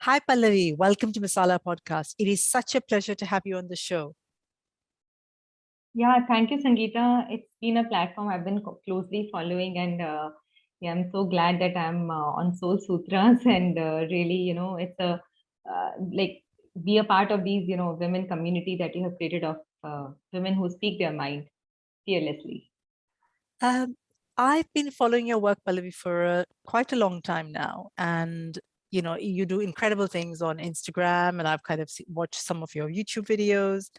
Hi, Pallavi. Welcome to Masala Podcast. It is such a pleasure to have you on the show. Yeah, thank you, Sangeeta. It's been a platform I've been closely following, and yeah, I'm so glad that I'm on Soul Sutras, and really, it's a like be a part of these, women community that you have created of women who speak their mind fearlessly. Um, I've been following your work, Pallavi, for quite a long time now. And, you do incredible things on Instagram, and I've kind of watched some of your YouTube videos.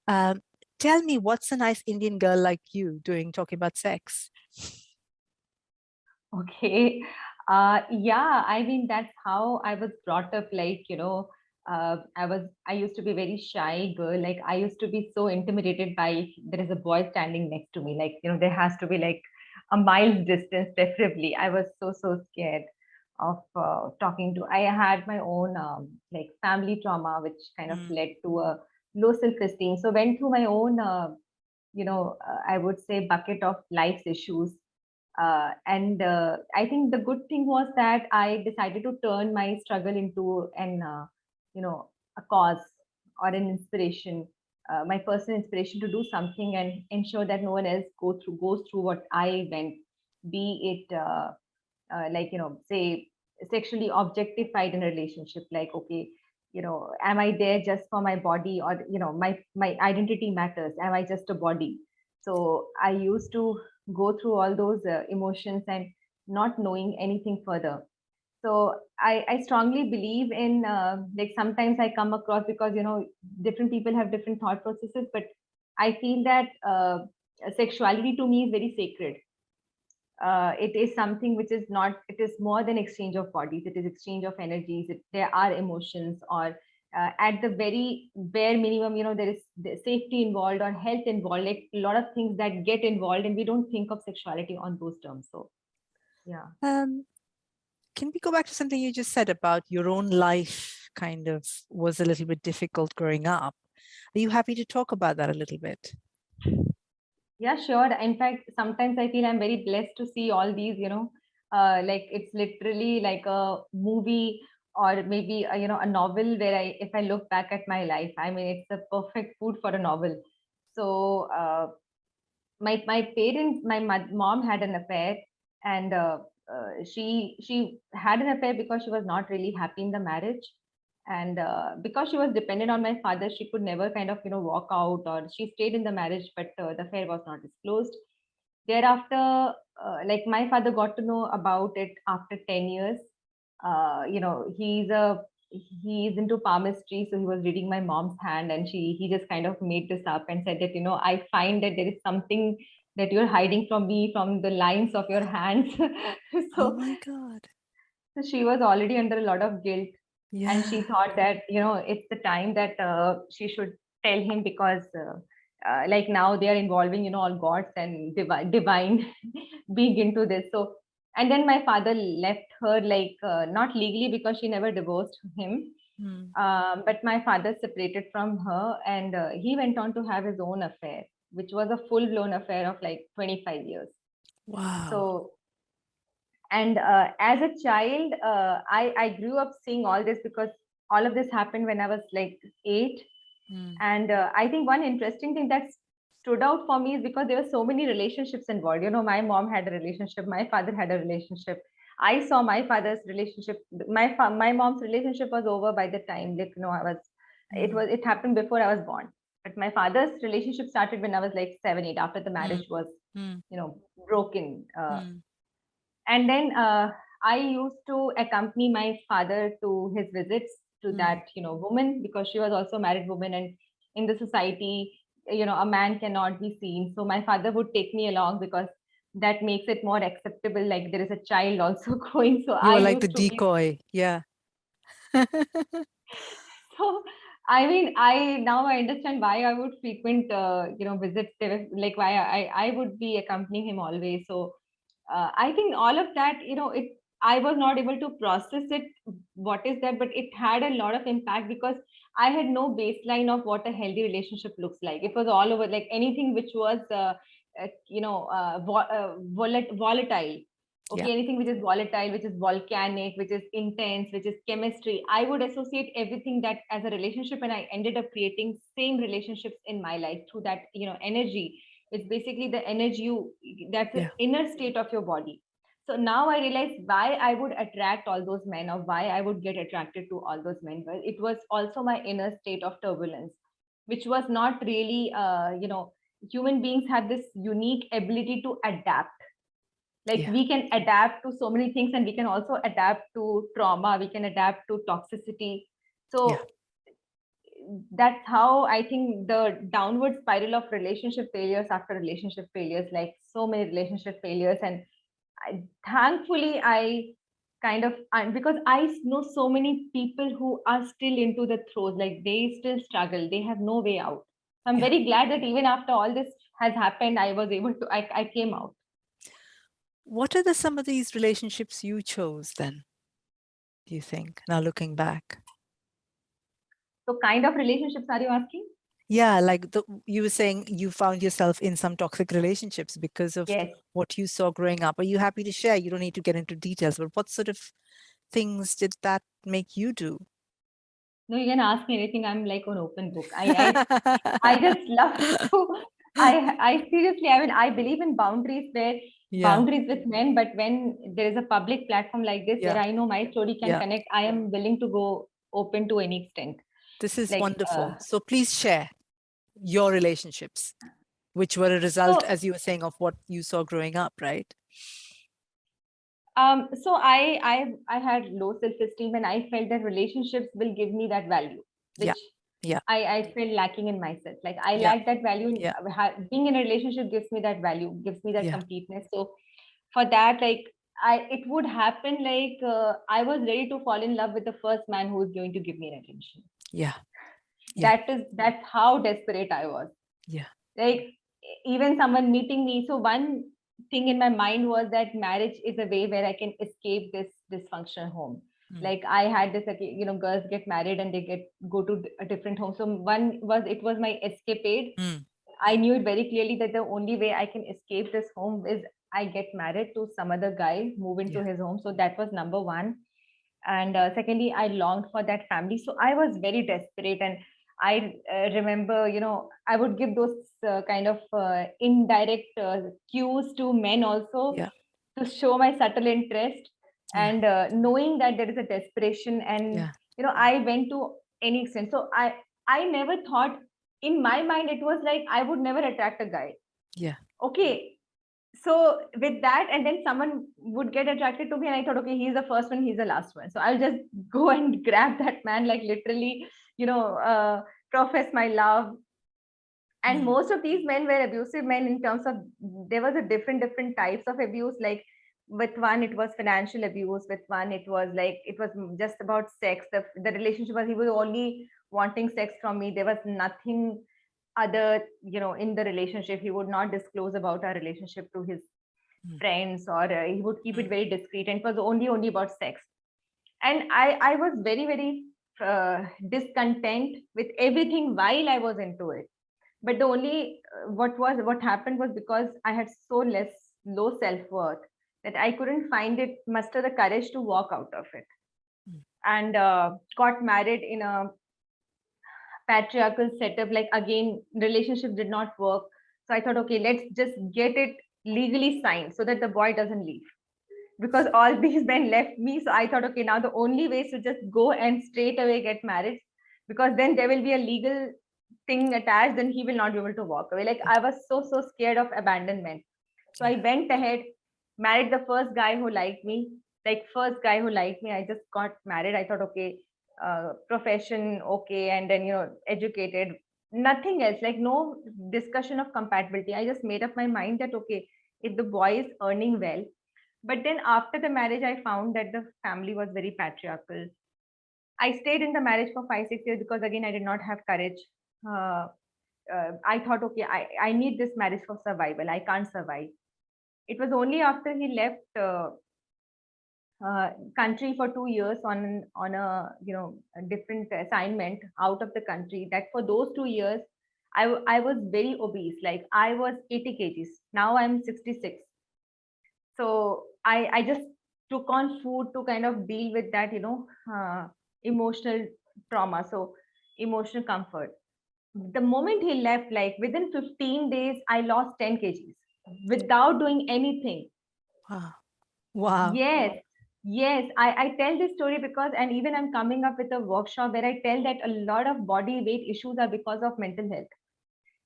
Um, Tell me, what's a nice Indian girl like you doing talking about sex? Okay. Yeah, I mean, that's how I was brought up. I used to be very shy girl. Like, I used to be so intimidated by if there is a boy standing next to me. Like, there has to be like a mile's distance, preferably. I was so scared of talking to. I had my own like family trauma, which kind of Mm, led to a low self-esteem. So went through my own, I would say bucket of life's issues, and I think the good thing was that I decided to turn my struggle into you know, a cause or an inspiration, my personal inspiration to do something and ensure that no one else goes through what I went, be it say sexually objectified in a relationship. Like, okay, am I there just for my body, or my identity matters? Am I just a body? So I used to go through all those emotions and not knowing anything further. So I strongly believe in like sometimes I come across, because different people have different thought processes, but I feel that sexuality to me is very sacred. It is something which is not, it is more than exchange of bodies, it is exchange of energies, there are emotions, or at the very bare minimum, there is the safety involved or health involved, like a lot of things that get involved, and we don't think of sexuality on those terms. So yeah. Um, can we go back to something you just said about your own life kind of was a little bit difficult growing up? Are you happy to talk about that a little bit? Yeah, sure. In fact, sometimes I feel I'm very blessed to see all these, like it's literally like a movie, or maybe a novel where if I look back at my life, I mean, it's the perfect food for a novel. So my parents, mom had an affair, and she had an affair because she was not really happy in the marriage, and because she was dependent on my father, she could never kind of walk out, or she stayed in the marriage, but the affair was not disclosed. Thereafter, like my father got to know about it after 10 years. He's into palmistry, so he was reading my mom's hand, and he just kind of made this up and said that, I find that there is something that you're hiding from me from the lines of your hands. Oh so my God. so she was already under a lot of guilt, and she Yeah. thought that it's the time that she should tell him, because like now they are involving all gods and divine being into this. So, and then my father left her, like not legally, because she never divorced him, Mm. but my father separated from her, and he went on to have his own affair, which was a full blown affair of like 25 years. Wow. So, and as a child, I grew up seeing all this, because all of this happened when I was like 8. Mm. And I think one interesting thing that stood out for me is because there were so many relationships involved. My mom had a relationship, my father had a relationship. I saw my father's relationship. My mom's relationship was over by the time, like, Mm. it happened before I was born. But my father's relationship started when I was like 7, 8, after the Mm. marriage was, Mm. broken. Mm. And then I used to accompany my father to his visits to Mm. that woman, because she was also a married woman, and in the society, a man cannot be seen. So my father would take me along, because that makes it more acceptable, like there is a child also going. So You I were like the used to be. decoy. Yeah. So I mean, I now I understand why I would frequent visits there, like why I would be accompanying him always. So I think all of that, it, I was not able to process it, what is that, but it had a lot of impact, because I had no baseline of what a healthy relationship looks like. It was all over, like anything which was volatile, Okay, anything which is volatile, which is volcanic, which is intense, which is chemistry, I would associate everything that as a relationship, and I ended up creating same relationships in my life through that, energy. It's basically the energy that's the Yeah. inner state of your body. So now I realize why I would attract all those men, or why I would get attracted to all those men. But it was also my inner state of turbulence, which was not really, human beings have this unique ability to adapt. Like Yeah. we can adapt to so many things, and we can also adapt to trauma, we can adapt to toxicity. Yeah. So that's how I think the downward spiral of relationship failures after relationship failures, like so many relationship failures. And thankfully I kind of, because I know so many people who are still into the throes, like they still struggle, they have no way out. So I'm Yeah. very glad that even after all this has happened, I was able to, I came out. What are some of these relationships you chose then, do you think, now looking back? So kind of relationships are you asking? Yeah, like you were saying you found yourself in some toxic relationships because of Yes. what you saw growing up. Are you happy to share? You don't need to get into details, but what sort of things did that make you do? No, you can ask me anything. I'm like an open book. I just love to. I seriously, I mean, I believe in boundaries, where Yeah, boundaries with men, but when there is a public platform like this where yeah, I know my story can yeah. connect, I am willing to go open to any extent. This is Like, wonderful. So please share your relationships, which were a result, so as you were saying, of what you saw growing up, right? so I had low self-esteem, and I felt that relationships will give me that value, Yeah, which yeah, I feel lacking in myself. Like I yeah, lack that value. yeah, Being in a relationship gives me that value, gives me that yeah, completeness. So for that, like it would happen like I was ready to fall in love with the first man who was going to give me an attention. yeah, yeah, That's how desperate I was. yeah. Like even someone meeting me. So one thing in my mind was that marriage is a way where I can escape this dysfunctional home. Mm, Like I had this, girls get married and they go to a different home. So it was my escapade. mm, I knew it very clearly that the only way I can escape this home is I get married to some other guy, move into yeah, his home. So that was number one. And secondly, I longed for that family. So I was very desperate. And I remember, I would give those kind of indirect cues to men also yeah, to show my subtle interest, yeah, and knowing that there is a desperation. And yeah, I went to any extent. So I never thought, in my mind it was like I would never attract a guy. yeah, Okay, so with that, and then someone would get attracted to me, and I thought, okay, he's the first one, he's the last one, so I'll just go and grab that man, like literally, profess my love. And mm, most of these men were abusive men, in terms of, there was a different types of abuse. Like with one it was financial abuse, with one it was like, it was just about sex. The relationship was, he was only wanting sex from me. There was nothing other, in the relationship. He would not disclose about our relationship to his mm, friends, or he would keep it mm, very discreet, and it was only about sex. And I was very very discontent with everything while I was into it. But the only what happened was, because I had so low self-worth, that I couldn't find it, muster the courage to walk out of it. mm, And got married in a patriarchal setup. Like again, relationship did not work. So I thought, okay, let's just get it legally signed so that the boy doesn't leave, because all these men left me. So I thought, okay, now the only way is to just go and straight away get married, because then there will be a legal thing attached, then he will not be able to walk away. Like yeah, I was so scared of abandonment. So I yeah, went ahead, married the first guy who liked me. Like first guy who liked me, I just got married. I thought, okay, profession, okay, and then educated. Nothing else. Like no discussion of compatibility. I just made up my mind that okay, if the boy is earning well. But then after the marriage, I found that the family was very patriarchal. I stayed in the marriage for 5 6 years, because again I did not have courage. Uh, I thought, okay, I need this marriage for survival. I can't survive. It was only after he left country for 2 years on a a different assignment out of the country, that for those 2 years I was very obese. Like I was 80 kgs. Now I'm 66. So I just took on food to kind of deal with that, emotional trauma. So emotional comfort. The moment he left, like within 15 days, I lost 10 kgs without doing anything. Wow. Wow. Yes, yes. I tell this story because, and even I'm coming up with a workshop where I tell that a lot of body weight issues are because of mental health.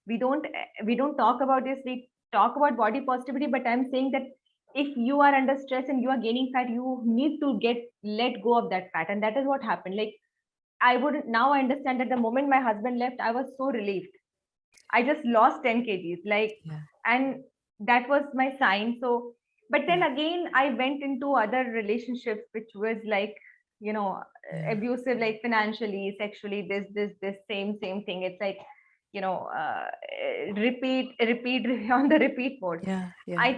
We don't talk about this. We talk about body positivity, but I'm saying that if you are under stress and you are gaining fat, you need to get let go of that fat, and that is what happened. Like I would now I understand that the moment my husband left, I was so relieved. I just lost 10 kgs, like, Yeah. and that was my sign. So, but then Yeah. again, I went into other relationships, which was like, Yeah. abusive, like financially, sexually, this same thing. It's like, repeat on the repeat mode. Yeah. Yeah. I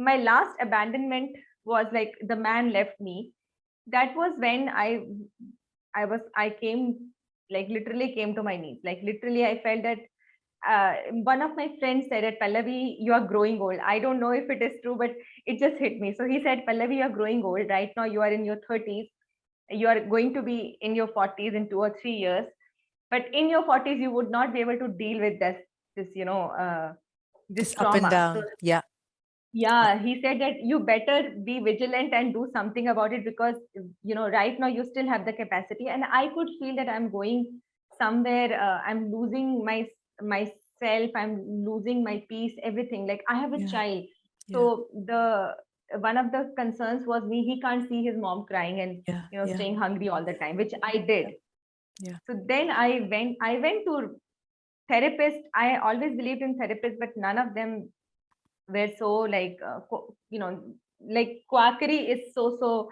My last abandonment was like the man left me. That was when I came, like literally came to my knees. Like literally, I felt that one of my friends said that, Pallavi, you are growing old. I don't know if it is true, but it just hit me. So he said, Pallavi, you are growing old. Right now, you are in your 30s. You are going to be in your 40s in 2 or 3 years. But in your 40s, you would not be able to deal with this This up and trauma. So down. Yeah. Yeah. yeah, he said that you better be vigilant and do something about it, because right now you still have the capacity, and I could feel that I'm going somewhere. I'm losing myself. I'm losing my peace. Everything. Like I have a Yeah. child, Yeah. so the one of the concerns was me. He can't see his mom crying and Yeah. Yeah. staying hungry all the time, which I did. Yeah. So then I went to therapist. I always believed in therapists, but none of them where so like like quackery is so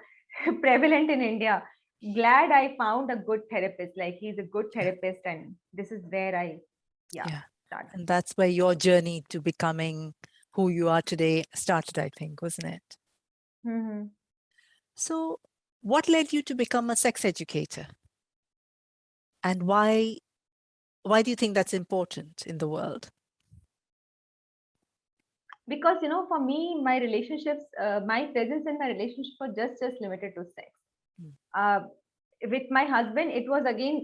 prevalent in India. Glad I found a good therapist. Like he's a good Yeah. therapist, and this is where I, yeah, Yeah. started. And that's where your journey to becoming who you are today started, I think, wasn't it? Hmm. So, what led you to become a sex educator? And why do you think that's important in the world? Because for me, my relationships, my presence in my relationship was just limited to sex. Mm. uh, with my husband, it was again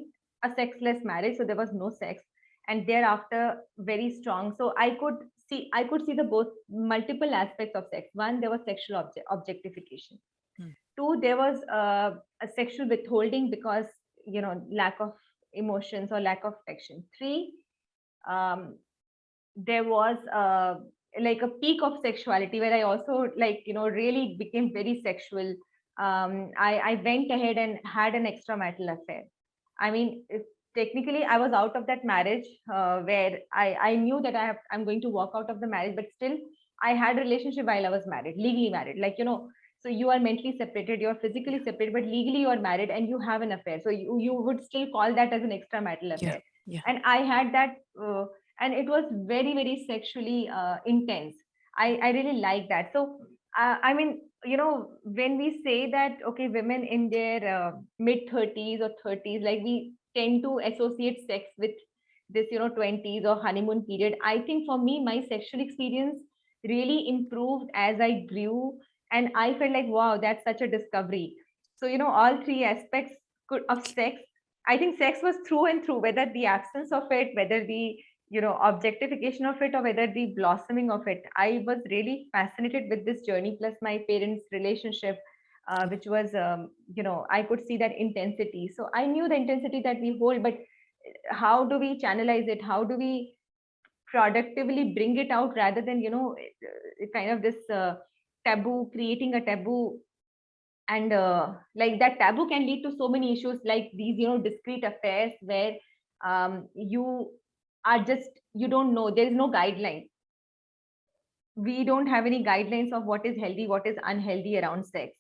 a sexless marriage, so there was no sex, and thereafter very strong. So I could see the both multiple aspects of sex. One, there was sexual objectification. Mm. Two, there was a sexual withholding because lack of emotions or lack of affection. Three, um, there was like a peak of sexuality where I also like really became very sexual. I went ahead and had an extramarital affair. I mean, technically I was out of that marriage, where I knew that I'm going to walk out of the marriage, but still I had a relationship while I was married, legally married. Like so you are mentally separated, you are physically separated, but legally you are married and you have an affair. So you would still call that as an extramarital Yeah. affair. Yeah. And I had that. And it was very very sexually intense. I really like that. So I mean, when we say that, okay, women in their mid 30s or 30s, like we tend to associate sex with this 20s or honeymoon period. I think for me, my sexual experience really improved as I grew, and I felt like, wow, that's such a discovery. So all three aspects of sex, I think sex was through and through, whether the absence of it, whether the objectification of it, or whether the blossoming of it. I was really fascinated with this journey, plus my parents relationship, Yeah. which was I could see that intensity. So I knew the intensity that we hold, but how do we channelize it? How do we productively bring it out, rather than kind of this taboo, creating a taboo. And like that taboo can lead to so many issues, like these discrete affairs where you are just, you don't know, there is no guideline. We don't have any guidelines of what is healthy, what is unhealthy around sex.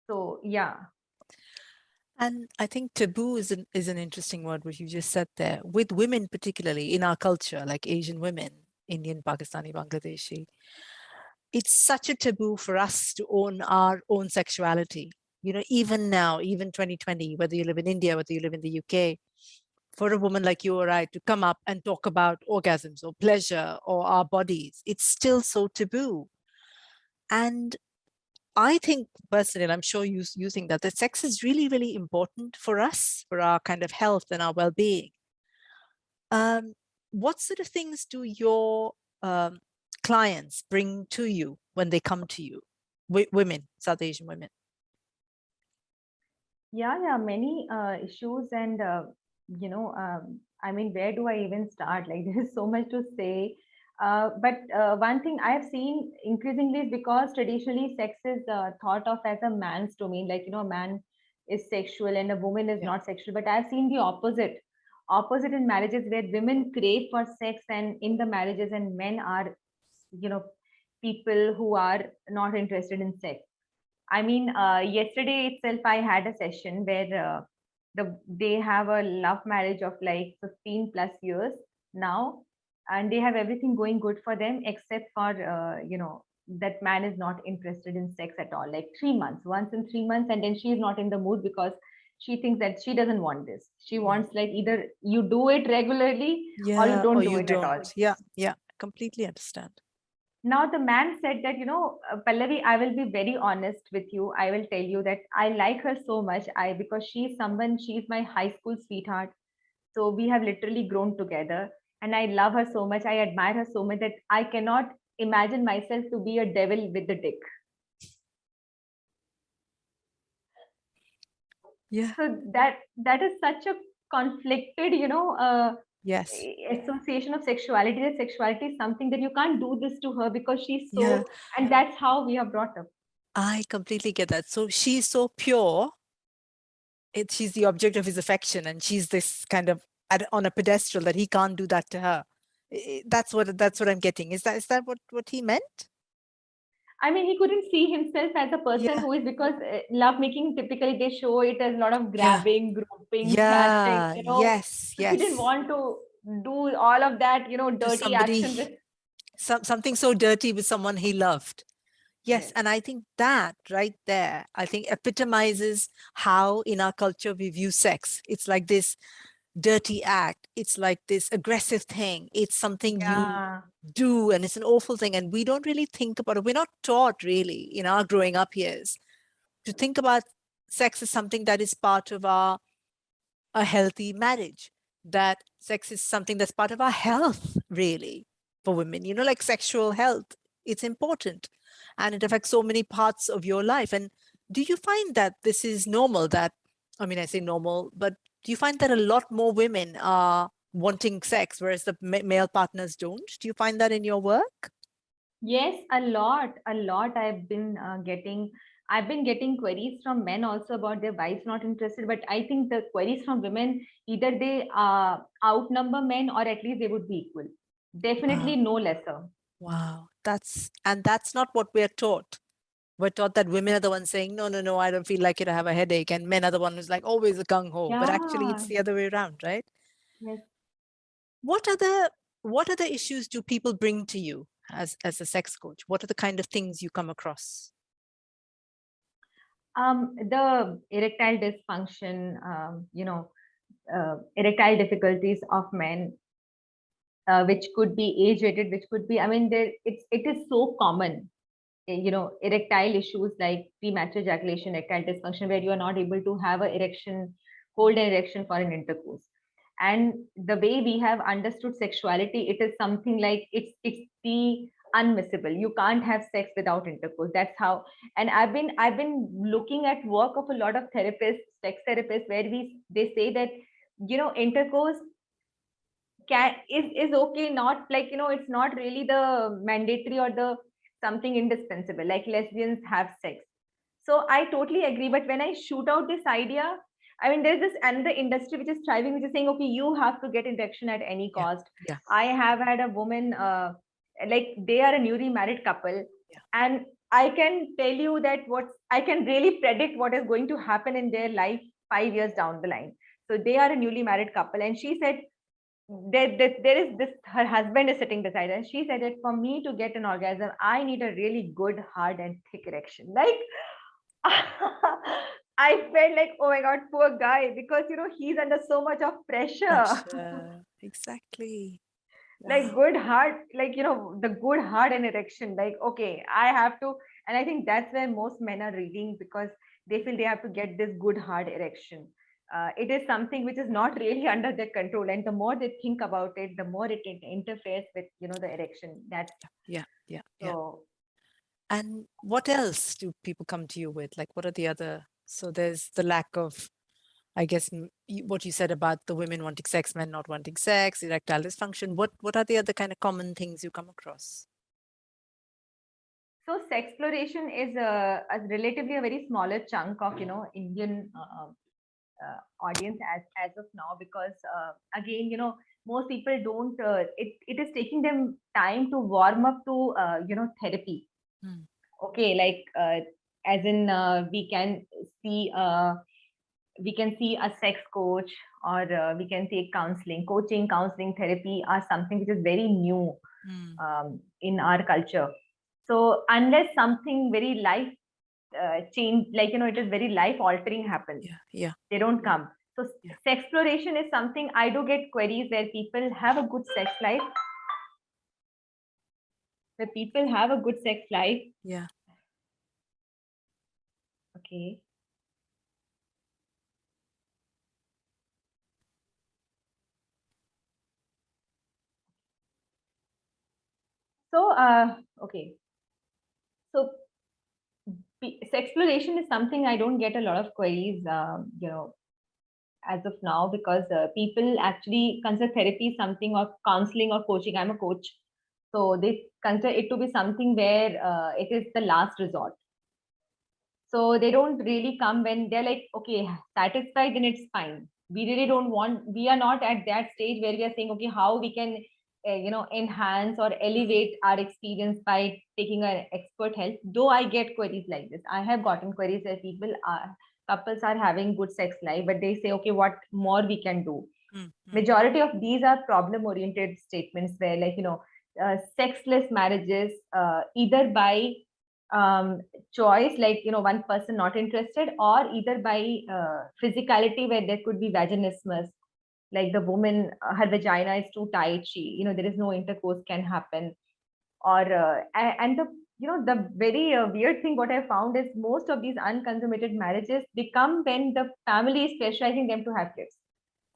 So yeah. And I think taboo is an interesting word, which you just said there, with women, particularly in our culture, like Asian women, Indian, Pakistani, Bangladeshi. It's such a taboo for us to own our own sexuality. Even now, even 2020, whether you live in India, whether you live in the UK, for a woman like you or I to come up and talk about orgasms or pleasure or our bodies, it's still so taboo. And I think personally, and I'm sure you think that sex is really, really important for us, for our kind of health and our well-being. What sort of things do your clients bring to you when they come to you? Women, South Asian women. Yeah, many issues, and I mean, where do I even start? Like, there is so much to say. But one thing I've seen increasingly is because traditionally sex is thought of as a man's domain. Like, a man is sexual and a woman is Yeah. not sexual. But I've seen the opposite in marriages where women crave for sex and in the marriages, and men are, you know, people who are not interested in sex. I mean, yesterday itself, I had a session where they have a love marriage of like 15 plus years now, and they have everything going good for them, except for that man is not interested in sex at all. Like 3 months, once in 3 months, and then she is not in the mood because she thinks that she doesn't want this. She wants, like, either you do it regularly or you Yeah, or don't do you it at don't. all. Yeah, completely understand. Now the man said that, Pallavi, I will be very honest with you. I will tell you that I like her so much. Because she's my high school sweetheart. So we have literally grown together, and I love her so much. I admire her so much that I cannot imagine myself to be a devil with the dick. Yeah. So that is such a conflicted, Yes. association of sexuality. That sexuality is something that you can't do this to her because she's Yeah, so, and that's how we are brought up. I completely get that. So she's so pure. She's the object of his affection, and she's this kind of on a pedestal that he can't do that to her. That's what I'm getting. Is that what he meant? I mean, he couldn't see himself as a person Yeah. who is, because love making typically they show it as a lot of Yeah. grabbing, groping, snatching, Yeah. Yes. So he didn't Yes. want to do all of that, To dirty somebody, action with. something so dirty with someone he loved. Yes, Yes. and I think that right there, I think epitomizes how in our culture we view sex. It's like this dirty act. It's like this aggressive thing. It's something you Yeah. do, and it's an awful thing. And we don't really think about it. We're not taught really in our growing up years to think about sex as something that is part of a healthy marriage, that sex is something that's part of our health, really, for women, like sexual health. It's important and it affects so many parts of your life. And do you find that this is normal? I mean, I say normal, but do you find that a lot more women are wanting sex, whereas the male partners don't? Do you find that in your work? Yes, a lot, a lot. I've been getting queries from men also about their wives not interested. But I think the queries from women, either they outnumber men or at least they would be equal. Definitely Wow. no lesser. Wow. That's not what we're taught. We're taught that women are the ones saying, no, no, no, I don't feel like it, I have a headache. And men are the one who's like always a gung ho. But actually it's Yeah. the other way around, right? Yes. What other issues do people bring to you as a sex coach? What are the kind of things you come across? The erectile dysfunction, erectile difficulties of men, which could be age rated, which could be, I mean, it is so common. Erectile issues like premature ejaculation, erectile dysfunction, where you are not able to have an erection, hold an erection for an intercourse. And the way we have understood sexuality, it is something like it's the unmissable. You can't have sex without intercourse. That's how. And I've been looking at work of a lot of therapists, sex therapists, where they say that, intercourse is okay, not like, it's not really the mandatory or the something indispensable, like lesbians have sex. So I totally agree, but when I shoot out this idea, I mean, there's this another industry which is thriving, which is saying, okay, you have to get erection at any Yeah, cost. yeah, I have had a woman, like, they are a newly married couple, yeah. and I can tell you that I can really predict what is going to happen in their life 5 years down the line. So they are a newly married couple, and she said, there is this, her husband is sitting beside her, and she said that for me to get an orgasm, I need a really good, hard, and thick erection. Like, I felt like, oh my god, poor guy, because he's under so much of pressure. Pressure. Exactly. Like, Wow. good heart, like, the good heart and erection. Like, okay, I have to. And I think that's where most men are reading, because they feel they have to get this good hard erection. It is something which is not really under their control, and the more they think about it, the more it interferes with the erection. That's Yeah. so. And what else do people come to you with? Like, what are the other? So there's the lack of, I guess, what you said about the women wanting sex, men not wanting sex, erectile dysfunction. What are the other kind of common things you come across? So sexploration is a relatively a very smaller chunk of Indian audience as of now, because again, most people don't. It is taking them time to warm up to therapy. Hmm. Okay, like as in we can see a sex coach, or we can see counseling therapy are something which is very new Hmm. in our culture. So unless something very life change, like it is very life altering happens, Yeah. they don't come. So Yeah. sexploration is something I do get queries where people have a good sex life, Yeah. Okay. So okay, so sexploration is something I don't get a lot of queries, as of now, because people actually consider therapy something, or counseling or coaching. I'm a coach, so they consider it to be something where it is the last resort. So they don't really come when they're like, okay, satisfied, then it's fine. We really don't want, we are not at that stage where we are saying, okay, how we can, enhance or elevate our experience by taking an expert help. Though I get queries like this. I have gotten queries where couples are having good sex life, but they say, okay, what more we can do? Majority of these are problem oriented statements where, like, sexless marriages, either by um, choice, like, one person not interested, or either by physicality, where there could be vaginismus, like the woman, her vagina is too tight, she, there is no intercourse can happen. Or and the the very weird thing what I found is, most of these unconsummated marriages, they come when the family is pressurizing them to have kids.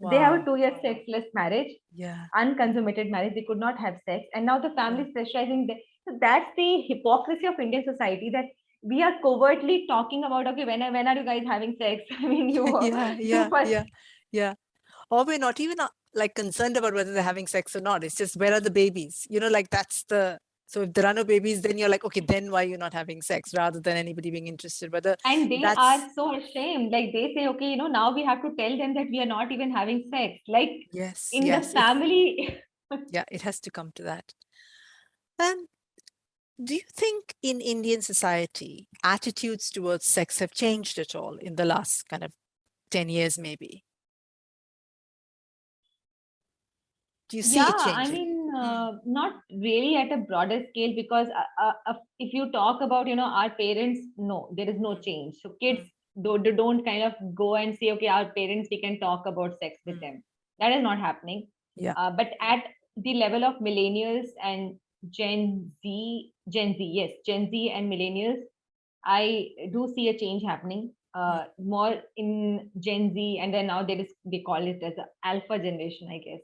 They have a Wow. 2 year sexless marriage, Yeah. unconsummated marriage, they could not have sex, and now the family is pressurizing them. So that's the hypocrisy of Indian society, that we are covertly talking about, okay, when are you guys having sex? I mean, Yeah. you first. Yeah. Or we're not even like concerned about whether they're having sex or not. It's just, where are the babies? Like that's the, so if there are no babies, then you're like, okay, then why you're not having sex, rather than anybody being interested. Whether And they are that's, so ashamed. Like, they say, okay, now we have to tell them that we are not even having sex. Like, in the it, family. yeah, it has to come to that. And do you think in Indian society, attitudes towards sex have changed at all in the last kind of 10 years, maybe? Do you see Yeah, it I changing? mean, not really at a broader scale, because if you talk about, our parents, no, there is no change. So kids, they don't kind of go and say, okay, our parents, we can talk about sex with them. That is not happening. Yeah. But at the level of millennials and Gen Z and millennials, I do see a change happening. More in Gen Z, and then now they call it as a alpha generation, I guess.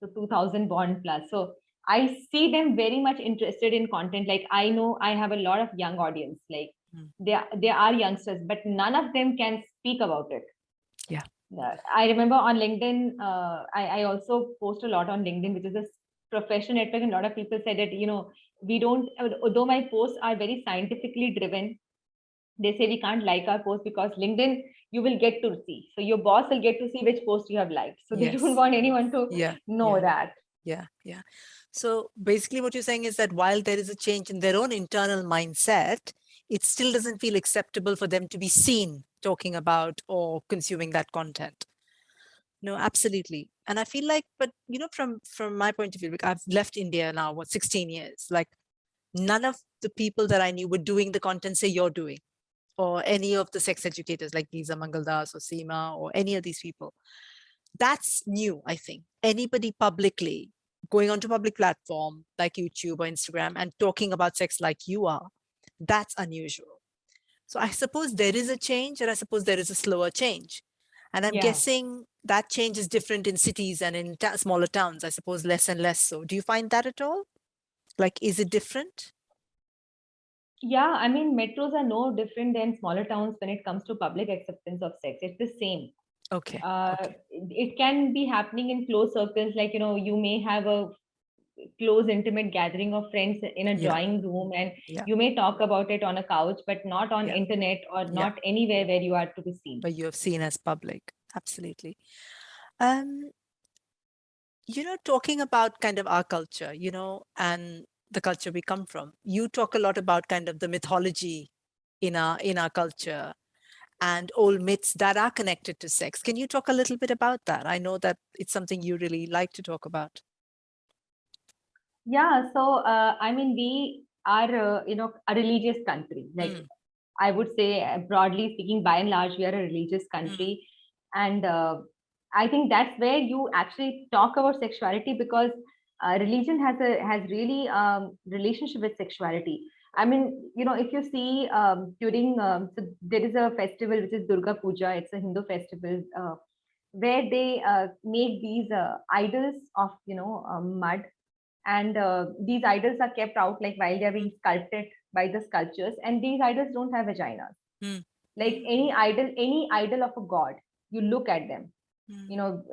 So 2000 born plus. So I see them very much interested in content. Like, I know I have a lot of young audience. Like, they are youngsters, but none of them can speak about it. Yeah. I remember on LinkedIn, I also post a lot on LinkedIn, which is a professional network, and a lot of people said that, we don't, although my posts are very scientifically driven, they say we can't like our post because LinkedIn, you will get to see. So your boss will get to see which post you have liked. So they don't want anyone to know that. Yeah. So basically what you're saying is that while there is a change in their own internal mindset, it still doesn't feel acceptable for them to be seen talking about or consuming that content. No, absolutely. And I feel like, but from my point of view, like, I've left India now, 16 years, like none of the people that I knew were doing the content say you're doing, or any of the sex educators like Geeza Mangaldas or Seema or any of these people. That's new, I think. Anybody publicly going onto public platform like YouTube or Instagram and talking about sex like you are, That's unusual. So I suppose there is a change, and I suppose there is a slower change. And I'm Yeah. guessing that change is different in cities and in smaller towns, I suppose less and less so. Do you find that at all? Like, is it different? Yeah, I mean, metros are no different than smaller towns when it comes to public acceptance of sex. It's the same. Okay. Okay. It can be happening in close circles, like, you may have a close, intimate gathering of friends in a Yeah. drawing room, and Yeah. you may talk about it on a couch, but not on Yeah. internet or Yeah. not anywhere where you are to be seen. But you have seen as public. Absolutely. Um, talking about kind of our culture, and the culture we come from, you talk a lot about kind of the mythology in our culture and old myths that are connected to sex. Can you talk a little bit about that? I know that it's something you really like to talk about. Yeah, so I mean, we are, a religious country. Like, Mm, I would say, broadly speaking, by and large, we are a religious mm, country, and I think that's where you actually talk about sexuality, because religion has really relationship with sexuality. I mean, if you see, during, so there is a festival which is Durga Puja. It's a Hindu festival, where they make these idols of, mud, and these idols are kept out, like, while they are being sculpted by the sculptures, and these idols don't have vaginas. mm, Like, any idol of a god, you look at them, you mm, know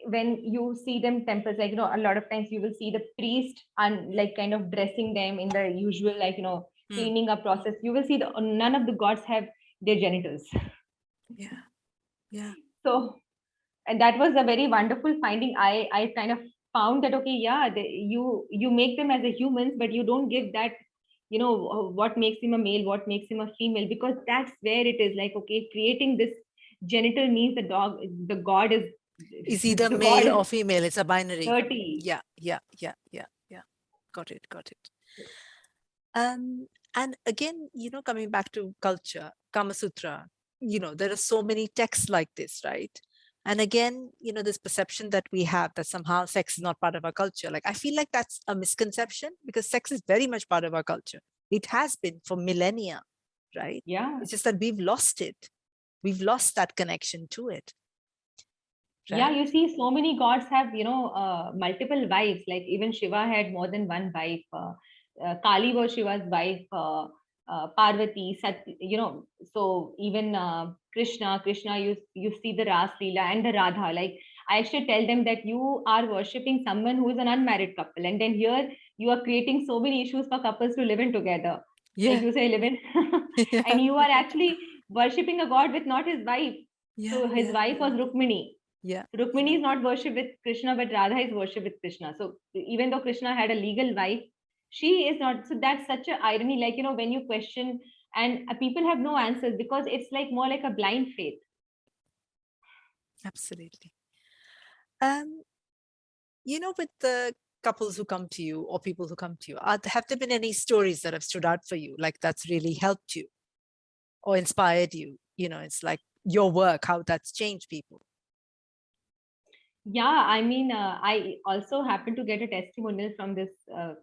when you see them temples, like, a lot of times you will see the priest and, like, kind of dressing them in the usual, like, mm. cleaning up process. You will see none of the gods have their genitals. Yeah, yeah. So, and that was a very wonderful finding. I kind of found that, okay, yeah, you make them as a humans, but you don't give that, what makes him a male, what makes him a female, because that's where it is, like, okay, creating this genital means the god is Is either the god male is or female. It's a binary. dirty. Yeah, yeah, yeah, yeah, yeah. Got it, got it. And again, coming back to culture, Kama Sutra, there are so many texts like this, right? And again, this perception that we have that somehow sex is not part of our culture. Like, I feel like that's a misconception, because sex is very much part of our culture. It has been for millennia, right? Yeah. It's just that we've lost it. We've lost that connection to it, Yeah, right? you see, so many gods have, multiple wives. Like, even Shiva had more than one wife. Kali was Shiva's wife. Parvati, Sat, so even Krishna, you see the Ras Leela and the Radha. Like, I actually tell them that you are worshipping someone who is an unmarried couple, and then here you are creating so many issues for couples to live in together. Like, Yeah. you say, live in, Yeah. and you are actually worshipping a god with not his wife. Yeah. So his Yeah. wife was Rukmini. Yeah. Rukmini is not worshipped with Krishna, but Radha is worshipped with Krishna. So even though Krishna had a legal wife, she is not. So that's such an irony. Like, when you question, and people have no answers, because it's like more like a blind faith. Absolutely. Um, with the couples who come to you or people who come to you, have there been any stories that have stood out for you, like that's really helped you or inspired you? It's like your work, how that's changed people. Yeah, I mean, I also happened to get a testimonial from this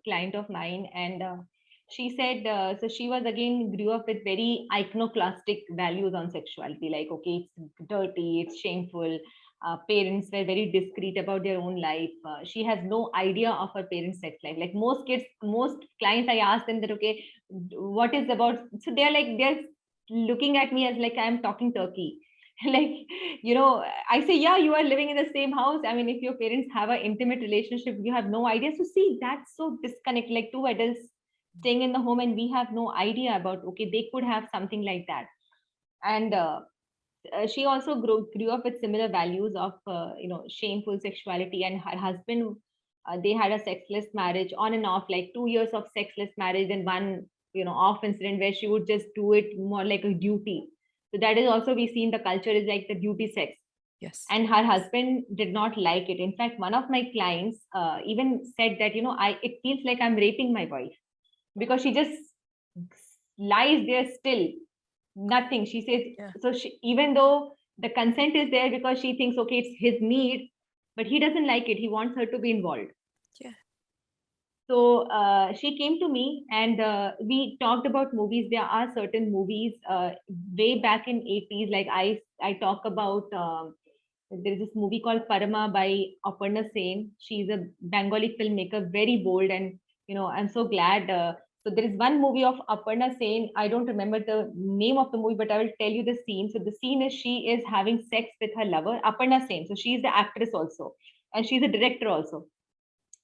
client of mine, and she said, so she was again grew up with very iconoclastic values on sexuality, like, okay, it's dirty, it's shameful. Parents were very discreet about their own life. She has no idea of her parents' sex life. Like, most kids, most clients, I ask them that, okay, what is about? So they're looking at me as like I'm talking turkey. Like, I say, yeah, you are living in the same house. I mean, if your parents have an intimate relationship, you have no idea. So see, that's so disconnected, like two adults staying in the home, and we have no idea about, okay, they could have something like that. And she also grew up with similar values of, shameful sexuality, and her husband, they had a sexless marriage, on and off, like 2 years of sexless marriage, and one, off incident where she would just do it more like a duty. So that is also, we see in the culture, is like the duty sex. Yes. And her husband did not like it. In fact, one of my clients even said that, it feels like I'm raping my wife, because she just lies there still, nothing. She says, Yeah. so even though the consent is there, because she thinks, okay, it's his need, but he doesn't like it, he wants her to be involved. Yeah. So she came to me and we talked about movies. There are certain movies way back in 80s. Like I talk about there is this movie called Parama by Aparna Sen. She's a Bengali filmmaker, very bold, and I'm so glad. So there is one movie of Aparna Sen. I don't remember the name of the movie, but I will tell you the scene. So the scene is she is having sex with her lover, Aparna Sen. So she is the actress also, and she's a director also.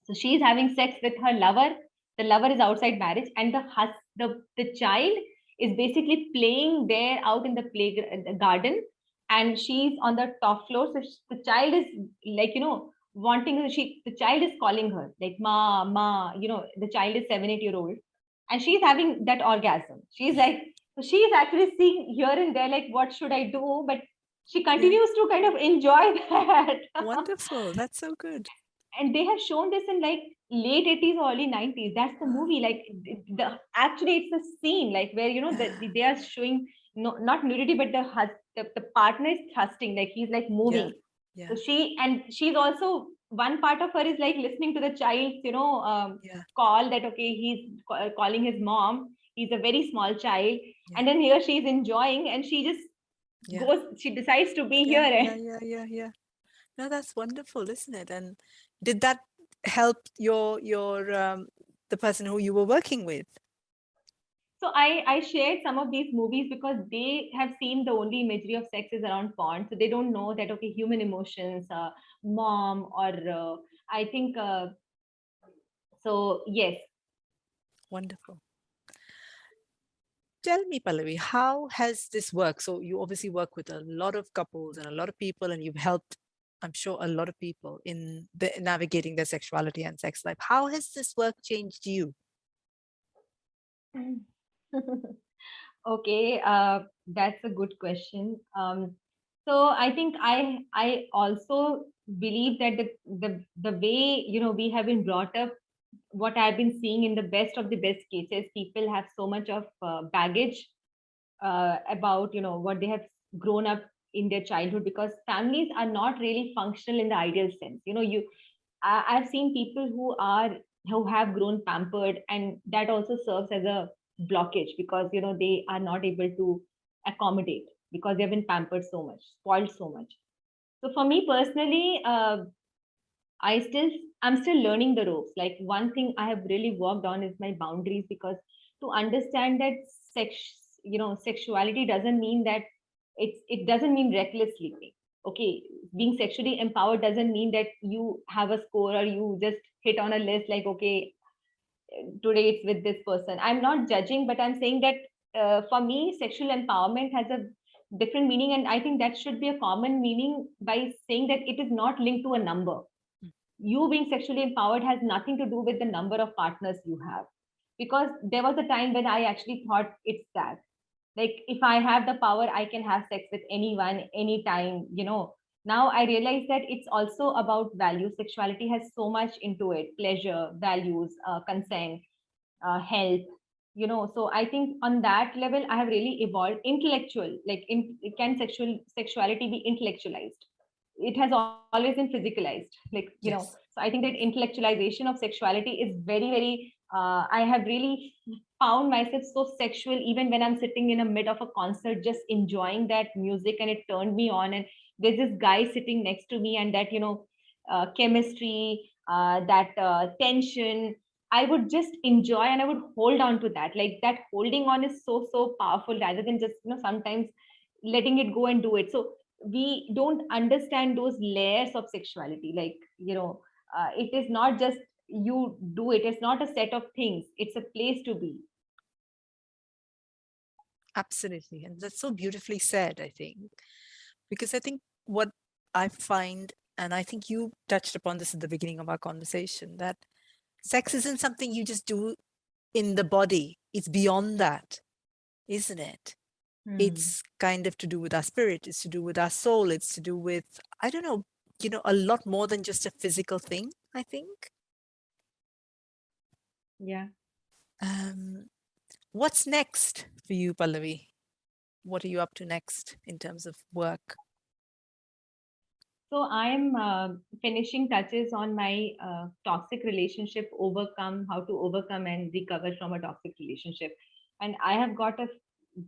So she is having sex with her lover. The lover is outside marriage, and the child is basically playing there out in the playground, the garden, and she's on the top floor. So the child is like wanting her. The child is calling her like ma ma. The child is 7 8 year old, and she's having that orgasm. She's like so she's actually seeing here and there like what should I do, but she Yeah. continues to kind of enjoy that. Wonderful. That's so good. And they have shown this in like late 80s or early 90s. That's the Ah, movie. Like the actually it's a scene like where they are showing no not nudity, but the partner is thrusting, like he's like yeah. moving. Yeah. So she's also, one part of her is like listening to the child's Yeah. call that okay he's calling his mom. He's a very small child, Yeah. and then here she's enjoying, and she just Yeah. goes, she decides to be here. Yeah. Yeah. And Yeah. Yeah. Yeah. No, that's wonderful, isn't it? And did that help your the person who you were working with? so I shared some of these movies because they have seen the only imagery of sex is around porn, so they don't know that okay, human emotions, mom, or I think so. Yes. Wonderful. Tell me, Pallavi, how has this worked? So you obviously work with a lot of couples and a lot of people, and you've helped, I'm sure, a lot of people in navigating their sexuality and sex life. How has this work changed you? Okay, that's a good question. So I think I also believe that the way we have been brought up, what I've been seeing in the best of the best cases, people have so much of baggage about what they have grown up in their childhood, because families are not really functional in the ideal sense. I've seen people who have grown pampered, and that also serves as a blockage because they are not able to accommodate because they've been pampered so much, spoiled so much. So for me personally, I still I'm still learning the ropes. Like one thing I have really worked on is my boundaries, because to understand that sexuality doesn't mean that it doesn't mean reckless sleeping. Okay, being sexually empowered doesn't mean that you have a score or you just hit on a list like okay, today it's with this person. I'm not judging, but I'm saying that for me sexual empowerment has a different meaning, and I think that should be a common meaning by saying that it is not linked to a number. You being sexually empowered has nothing to do with the number of partners you have, because there was a time when I actually thought it's that, like if I have the power I can have sex with anyone anytime. Now I realize that it's also about values. Sexuality has so much into it: pleasure, values, consent, health. So I think on that level I have really evolved. Intellectual, like can sexuality be intellectualized? It has always been physicalized, so Yes. I think that intellectualization of sexuality is very very I have really found myself so sexual even when I'm sitting in the mid of a concert just enjoying that music, and it turned me on, and there's this guy sitting next to me, and that chemistry, that tension, I would just enjoy, and I would hold on to that. Like that holding on is so so powerful, rather than just sometimes letting it go and do it. So we don't understand those layers of sexuality. Like it is not just you do it. It's not a set of things. It's a place to be. Absolutely. And that's so beautifully said, I think, because I think what I find, and I think you touched upon this at the beginning of our conversation, that sex isn't something you just do in the body. It's beyond that, isn't it? Hmm. It's kind of to do with our spirit, it's to do with our soul, it's to do with, I don't know, a lot more than just a physical thing, I think. Yeah. Um, what's next for you, Pallavi? What are you up to next in terms of work? So I am finishing touches on my toxic relationship, how to overcome and recover from a toxic relationship. And I have got a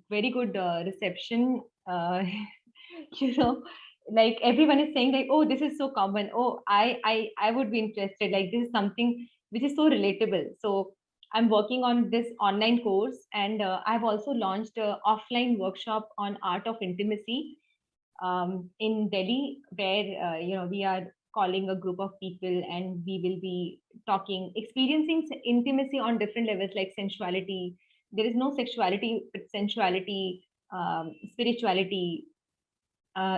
very good reception. You know, like everyone is saying, like, oh, this is so common. Oh, I would be interested. Like this is something which is so relatable. So I'm working on this online course, and I've also launched a offline workshop on art of intimacy in Delhi, where we are calling a group of people, and we will be talking, experiencing intimacy on different levels, like sensuality. There is no sexuality, but sensuality, spirituality,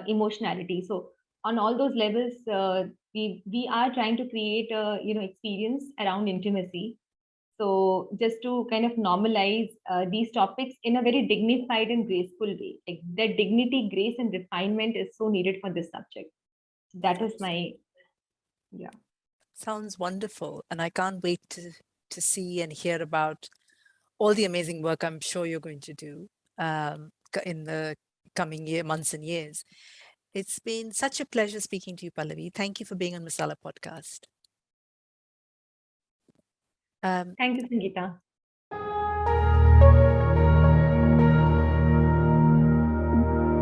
emotionality. So on all those levels, we are trying to create a experience around intimacy. So just to kind of normalize these topics in a very dignified and graceful way, like that dignity, grace, and refinement is so needed for this subject. That is my yeah. Sounds wonderful. And I can't wait to see and hear about all the amazing work I'm sure you're going to do in the coming months and years. It's been such a pleasure speaking to you, Pallavi. Thank you for being on Masala Podcast. Thank you, Sangeeta.